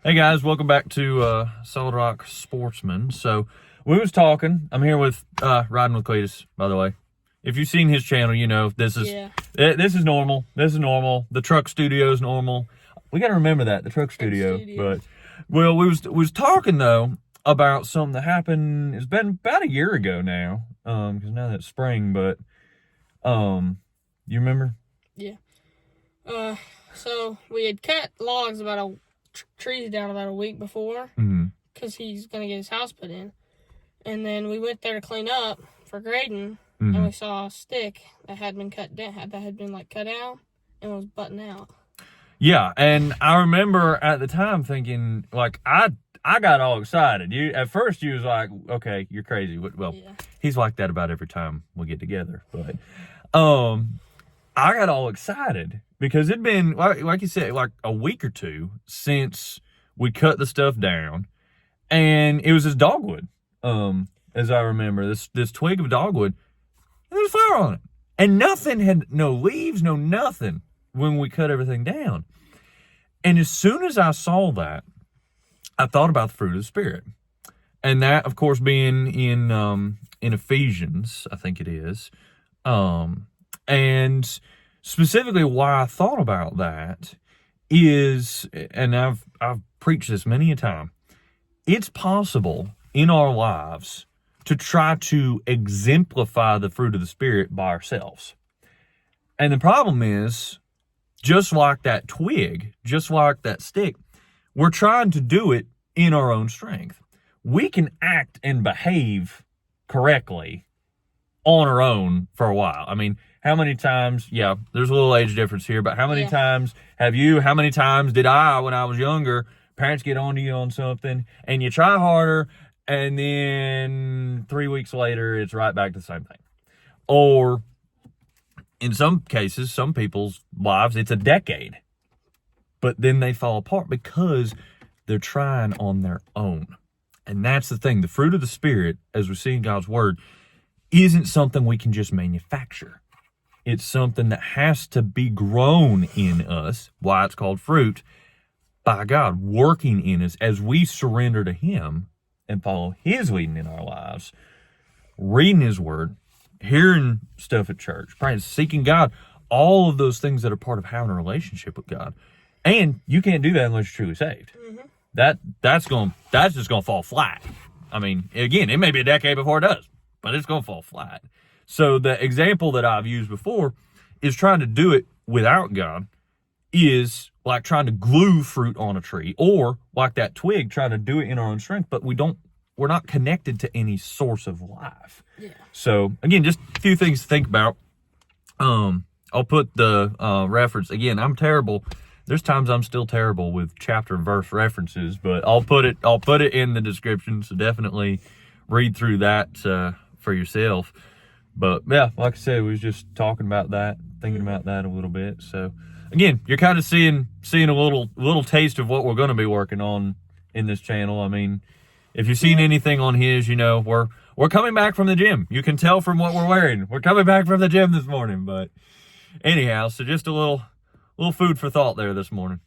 Hey guys, welcome back to Solid Rock Sportsman. So we was talking. I'm here with Riding with Cletus, by the way. If you've seen his channel, you know this is normal. This is normal. The truck studio is normal. We got to remember that the truck studio. But well, we was talking though about something that happened. It's been about a year ago now. Because now that's spring. But you remember? Yeah. So we had cut logs trees down about a week before because he's going to get his house put in. And then we went there to clean up for grading, and we saw a stick that had been cut down, cut out and was buttoned out. Yeah, and I remember at the time thinking, like, I got all excited. At first you was like, okay, you're crazy. Well, yeah. He's like that about every time we get together. But I got all excited because it'd been, like you said, like a week or two since we cut the stuff down, and it was this dogwood. As I remember, this twig of dogwood, there was fire on it, and nothing had no leaves, no nothing when we cut everything down. And as soon as I saw that, I thought about the fruit of the Spirit, and that, of course, being in Ephesians, I think it is, and specifically why I thought about that is, and I've preached this many a time, it's possible in our lives to try to exemplify the fruit of the Spirit by ourselves. And the problem is, just like that twig, just like that stick, we're trying to do it in our own strength. We can act and behave correctly on our own for a while. I mean, how many times, yeah, there's a little age difference here, but how many times how many times did I, when I was younger, parents get on to you on something, and you try harder, and then 3 weeks later, it's right back to the same thing. Or in some cases, some people's lives, it's a decade, but then they fall apart because they're trying on their own. And that's the thing. The fruit of the Spirit, as we see in God's Word, isn't something we can just manufacture. It's something that has to be grown in us, why it's called fruit, by God working in us as we surrender to Him and follow His leading in our lives, reading His Word, hearing stuff at church, praying, seeking God, all of those things that are part of having a relationship with God. And you can't do that unless you're truly saved. That's just going to fall flat. I mean, again, it may be a decade before it does, but it's going to fall flat. So the example that I've used before is trying to do it without God is like trying to glue fruit on a tree, or like that twig, trying to do it in our own strength, but we're not connected to any source of life. Yeah. So again, just a few things to think about. I'll put the reference again. I'm terrible. There's times I'm still terrible with chapter and verse references, but I'll put it in the description. So definitely read through that for yourself. But yeah, like I said, we was just talking about that, thinking about that a little bit. So again, you're kind of seeing a little taste of what we're going to be working on in this channel. I mean, if you've seen anything on his, you know, we're coming back from the gym. You can tell from what we're wearing. We're coming back from the gym this morning. But anyhow, so just a little food for thought there this morning.